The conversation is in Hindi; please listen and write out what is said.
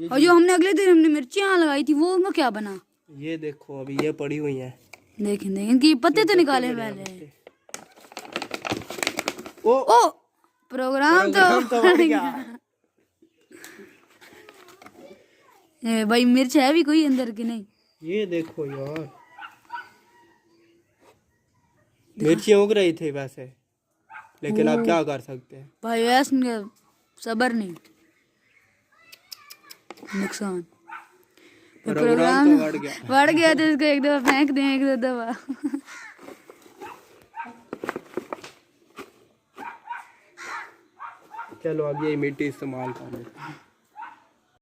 और जो हमने अगले दिन हमने मिर्चियाँ लगाई थी वो उनका क्या बना? ये देखो अभी ये पड़ी हुई है। देखें देखें इनकी पत्ते तो निकाले पहले। ओ प्रोग्राम तो बढ़ गया। भाई मिर्च है भी कोई अंदर की नहीं? ये देखो यार मिर्ची उग रही थी वैसे, लेकिन आप क्या कर सकते हैं भाई वैसे सबर नहीं, नुकसान। प्रोग्राम तो बढ़ गया तो इसको एक दफा फेंक दें, एक दो दफा। चलो अब ये मिट्टी इस्तेमाल कर लेते हैं।